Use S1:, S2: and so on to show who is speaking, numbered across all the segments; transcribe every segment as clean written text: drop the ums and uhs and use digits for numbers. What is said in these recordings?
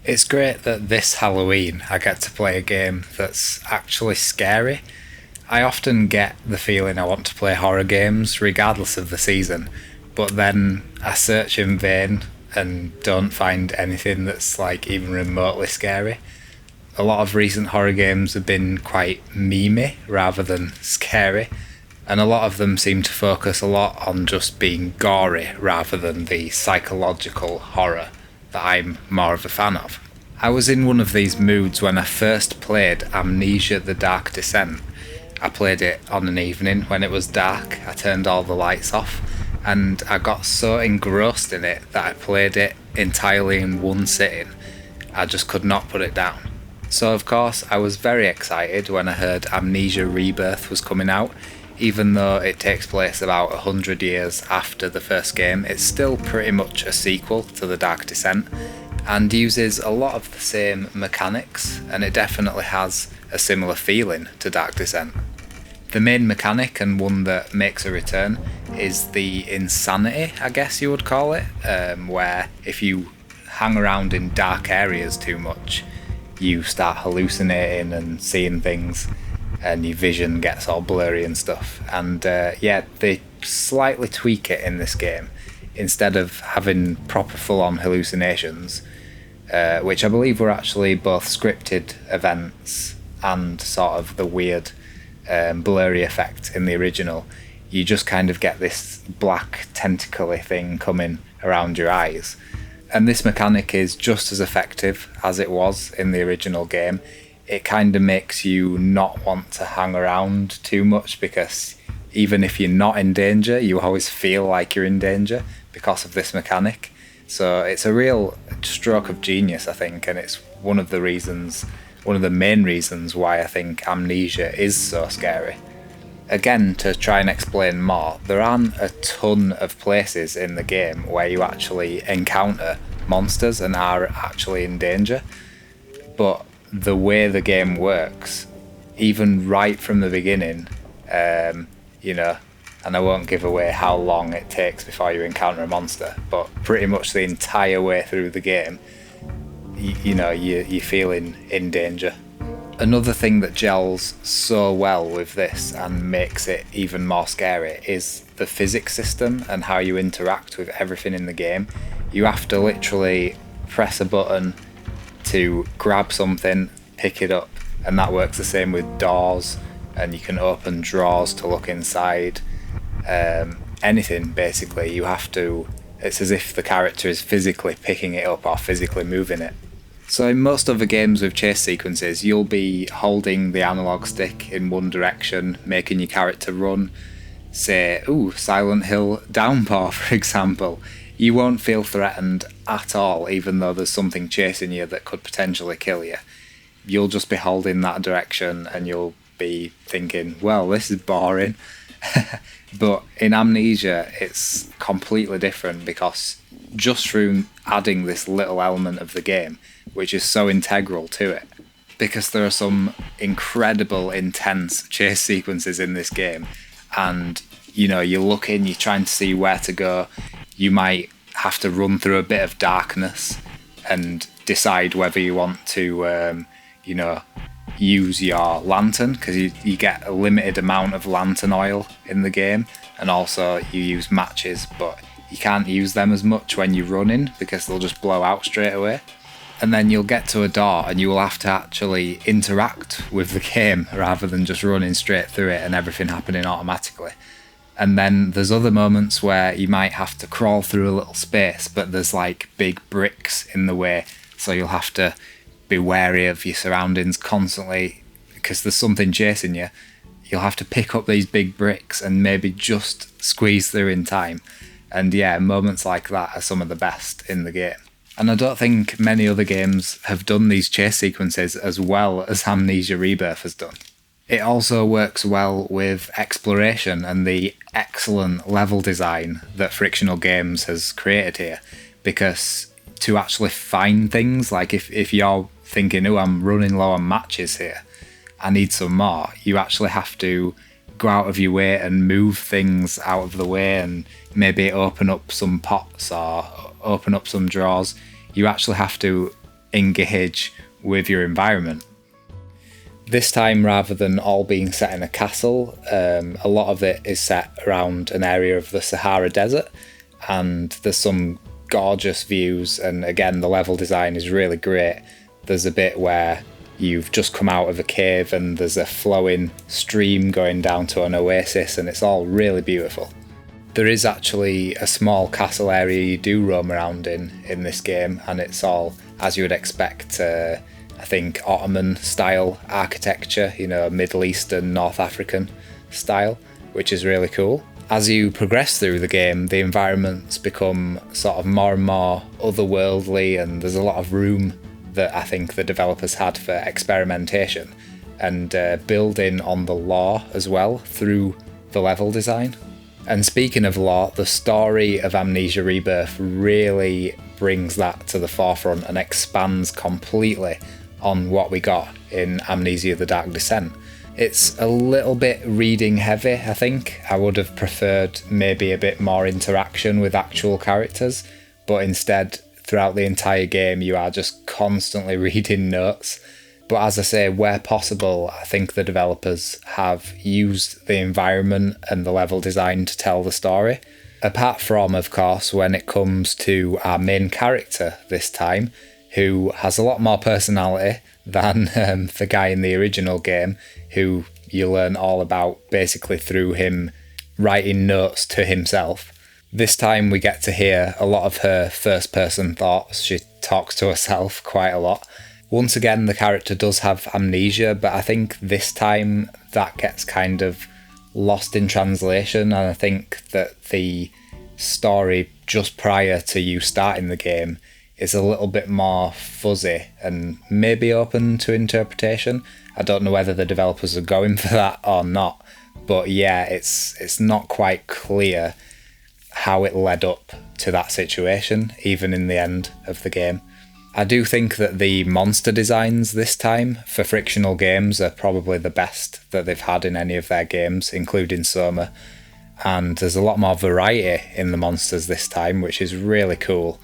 S1: It's great that this Halloween I get to play a game that's actually scary. I often get the feeling I want to play horror games regardless of the season, but then I search in vain and don't find anything that's like even remotely scary. A lot of recent horror games have been quite memey rather than scary, and a lot of them seem to focus a lot on just being gory rather than the psychological horror that I'm more of a fan of. I was in one of these moods when I first played Amnesia The Dark Descent. I played it on an evening when it was dark, I turned all the lights off, and I got so engrossed in it that I played it entirely in one sitting. I just could not put it down. So of course I was very excited when I heard Amnesia Rebirth was coming out. Even though it takes place about 100 years after the first game, it's still pretty much a sequel to The Dark Descent and uses a lot of the same mechanics, and it definitely has a similar feeling to Dark Descent. The main mechanic, and one that makes a return, is the insanity, I guess you would call it, where if you hang around in dark areas too much, you start hallucinating and seeing things, and your vision gets all blurry and stuff. And they slightly tweak it in this game. Instead of having proper full-on hallucinations, which I believe were actually both scripted events and sort of the weird blurry effect in the original, you just kind of get this black tentacly thing coming around your eyes. And this mechanic is just as effective as it was in the original game. It kind of makes you not want to hang around too much, because even if you're not in danger, you always feel like you're in danger because of this mechanic. So it's a real stroke of genius, I think, and it's one of the main reasons why I think Amnesia is so scary. Again, to try and explain more, there aren't a ton of places in the game where you actually encounter monsters and are actually in danger, but the way the game works, even right from the beginning, and I won't give away how long it takes before you encounter a monster, but pretty much the entire way through the game, you're feeling in danger. Another thing that gels so well with this and makes it even more scary is the physics system and how you interact with everything in the game. You have to literally press a button to grab something, pick it up, and that works the same with doors, and you can open drawers to look inside. Anything basically, it's as if the character is physically picking it up or physically moving it. So in most other games with chase sequences, you'll be holding the analog stick in one direction, making your character run. Say, Silent Hill Downpour, for example. You won't feel threatened at all, even though there's something chasing you that could potentially kill you. You'll just be holding that direction and you'll be thinking, well, this is boring. But in Amnesia, it's completely different, because just through adding this little element of the game, which is so integral to it, because there are some incredible, intense chase sequences in this game, and you're looking, you're trying to see where to go. You might have to run through a bit of darkness and decide whether you want to, use your lantern, because you get a limited amount of lantern oil in the game, and also you use matches, but you can't use them as much when you're running because they'll just blow out straight away. And then you'll get to a door and you will have to actually interact with the game rather than just running straight through it and everything happening automatically. And then there's other moments where you might have to crawl through a little space, but there's like big bricks in the way, so you'll have to be wary of your surroundings constantly because there's something chasing you. You'll have to pick up these big bricks and maybe just squeeze through in time. And yeah, moments like that are some of the best in the game. And I don't think many other games have done these chase sequences as well as Amnesia Rebirth has done. It also works well with exploration and the excellent level design that Frictional Games has created here, because to actually find things, like if you're thinking, I'm running low on matches here, I need some more, you actually have to go out of your way and move things out of the way and maybe open up some pots or open up some drawers. You actually have to engage with your environment. This time, rather than all being set in a castle, a lot of it is set around an area of the Sahara Desert, and there's some gorgeous views, and again, the level design is really great. There's a bit where you've just come out of a cave and there's a flowing stream going down to an oasis, and it's all really beautiful. There is actually a small castle area you do roam around in this game, and it's all, as you would expect, I think Ottoman style architecture, Middle Eastern, North African style, which is really cool. As you progress through the game, the environments become sort of more and more otherworldly, and there's a lot of room that I think the developers had for experimentation and building on the lore as well through the level design. And speaking of lore, the story of Amnesia Rebirth really brings that to the forefront and expands completely on what we got in Amnesia: The Dark Descent. It's a little bit reading heavy, I think. I would have preferred maybe a bit more interaction with actual characters, but instead, throughout the entire game, you are just constantly reading notes. But as I say, where possible, I think the developers have used the environment and the level design to tell the story. Apart from, of course, when it comes to our main character this time, who has a lot more personality than the guy in the original game, who you learn all about basically through him writing notes to himself. This time we get to hear a lot of her first-person thoughts. She talks to herself quite a lot. Once again, the character does have amnesia, but I think this time that gets kind of lost in translation, and I think that the story just prior to you starting the game is a little bit more fuzzy and maybe open to interpretation. I don't know whether the developers are going for that or not, but yeah, it's not quite clear how it led up to that situation, even in the end of the game. I do think that the monster designs this time for frictional games are probably the best that they've had in any of their games, including Soma, and there's a lot more variety in the monsters this time, which is really cool.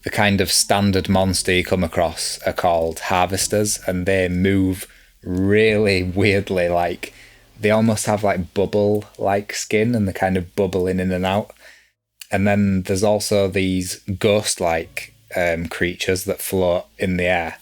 S1: The kind of standard monster you come across are called harvesters, and they move really weirdly, like they almost have like bubble-like skin, and they're kind of bubbling in and out. And then there's also these ghost-like creatures that float in the air,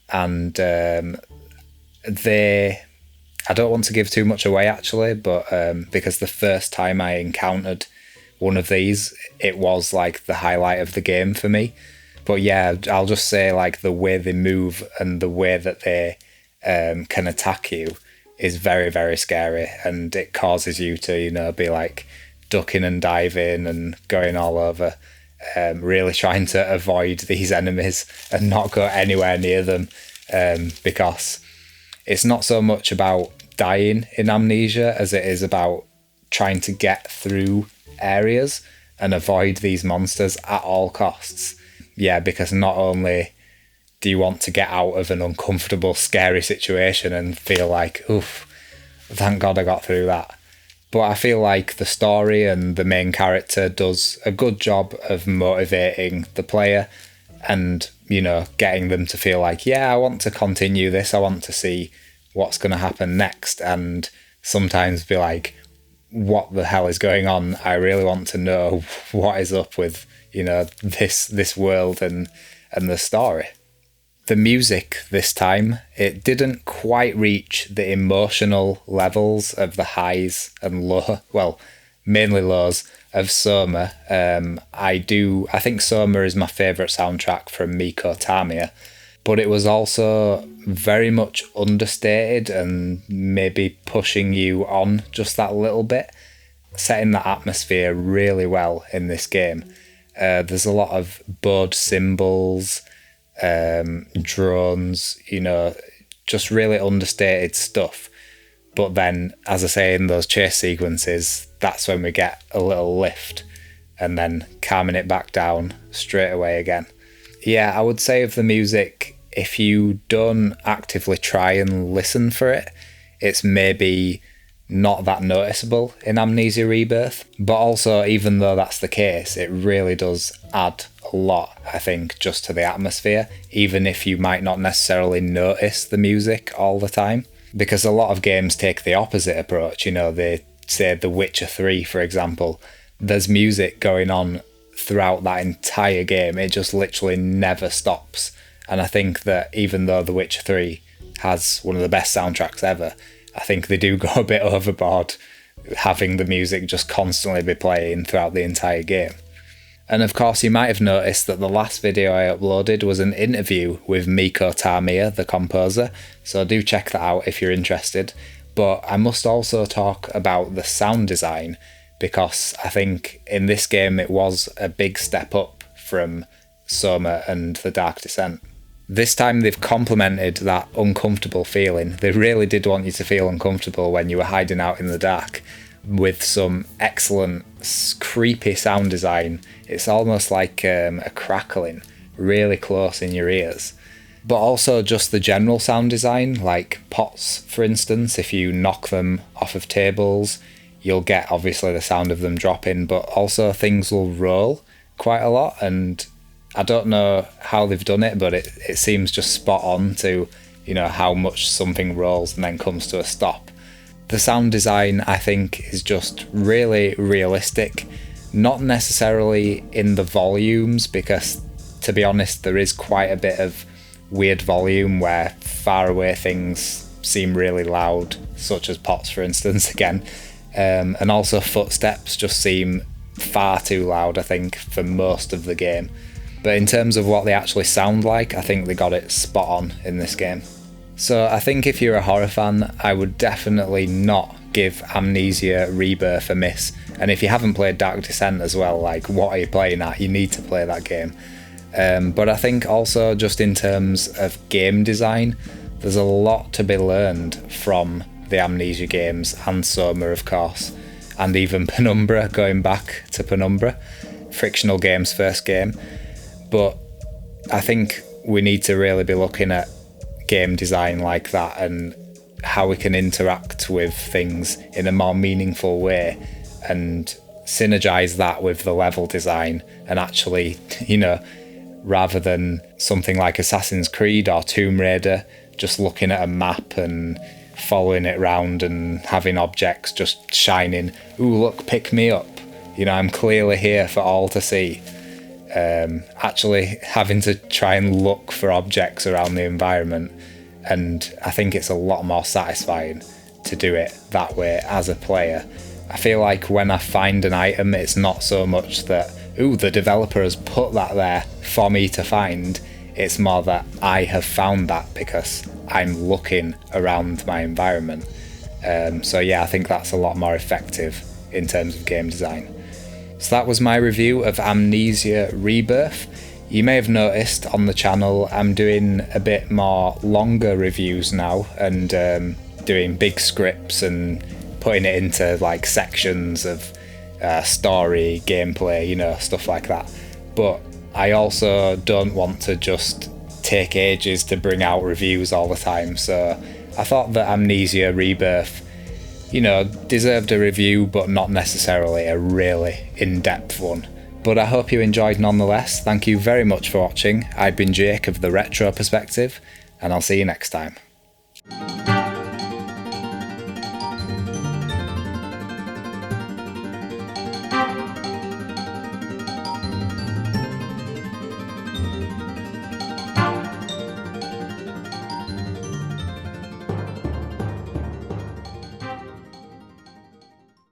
S1: and they, I don't want to give too much away actually, but because the first time I encountered one of these, it was like the highlight of the game for me. But yeah, I'll just say like the way they move and the way that they can attack you is very, very scary, and it causes you to, be like ducking and diving and going all over, really trying to avoid these enemies and not go anywhere near them, because it's not so much about dying in Amnesia as it is about trying to get through areas and avoid these monsters at all costs. Yeah, because not only do you want to get out of an uncomfortable, scary situation and feel like, oof, thank God I got through that, but I feel like the story and the main character does a good job of motivating the player and, getting them to feel like, yeah, I want to continue this, I want to see what's going to happen next, and sometimes be like, what the hell is going on? I really want to know what is up with, this world and the story. The music this time, it didn't quite reach the emotional levels of the highs and low, well, mainly lows of Soma. I think Soma is my favourite soundtrack from Miko Tamiya, but it was also very much understated and maybe pushing you on just that little bit, setting that atmosphere really well in this game. There's a lot of bowed cymbals, drones, just really understated stuff. But then, as I say, in those chase sequences, that's when we get a little lift and then calming it back down straight away again. Yeah, I would say of the music, if you don't actively try and listen for it, it's maybe not that noticeable in Amnesia Rebirth. But also, even though that's the case, it really does add a lot, I think, just to the atmosphere, even if you might not necessarily notice the music all the time. Because a lot of games take the opposite approach. You know, they say The Witcher 3, for example, there's music going on throughout that entire game. It just literally never stops. And I think that even though The Witcher 3 has one of the best soundtracks ever, I think they do go a bit overboard having the music just constantly be playing throughout the entire game. And of course, you might have noticed that the last video I uploaded was an interview with Mikko Tamiya, the composer, so do check that out if you're interested. But I must also talk about the sound design, because I think in this game it was a big step up from Soma and The Dark Descent. This time they've complemented that uncomfortable feeling. They really did want you to feel uncomfortable when you were hiding out in the dark, with some excellent creepy sound design. It's almost like a crackling really close in your ears. But also just the general sound design, like pots, for instance, if you knock them off of tables, you'll get obviously the sound of them dropping, but also things will roll quite a lot. And I don't know how they've done it, but it seems just spot on to, you know, how much something rolls and then comes to a stop. The sound design, I think, is just really realistic, not necessarily in the volumes, because to be honest, there is quite a bit of weird volume where far away things seem really loud, such as pots, for instance, again. And also footsteps just seem far too loud, I think, for most of the game. But in terms of what they actually sound like, I think they got it spot on in this game. So I think if you're a horror fan, I would definitely not give Amnesia Rebirth a miss. And if you haven't played Dark Descent as well, like, what are you playing at? You need to play that game. But I think also just in terms of game design, there's a lot to be learned from the Amnesia games, and Soma, of course, and even Penumbra, going back to Penumbra, Frictional Games' first game. But I think we need to really be looking at game design like that and how we can interact with things in a more meaningful way and synergize that with the level design, and actually, you know, rather than something like Assassin's Creed or Tomb Raider, just looking at a map and following it around and having objects just shining. Ooh, look, pick me up. You know, I'm clearly here for all to see. Actually having to try and look for objects around the environment, and I think it's a lot more satisfying to do it that way as a player. I feel like when I find an item, it's not so much that, ooh, the developer has put that there for me to find. It's more that I have found that because I'm looking around my environment. So yeah, I think that's a lot more effective in terms of game design. So that was my review of Amnesia Rebirth. You may have noticed on the channel I'm doing a bit more longer reviews now, and doing big scripts and putting it into like sections of story, gameplay, you know, stuff like that. But I also don't want to just take ages to bring out reviews all the time, so I thought that Amnesia Rebirth, you know, deserved a review, but not necessarily a really in-depth one. But I hope you enjoyed nonetheless. Thank you very much for watching. I've been Jake of The Retro Perspective, and I'll see you next time.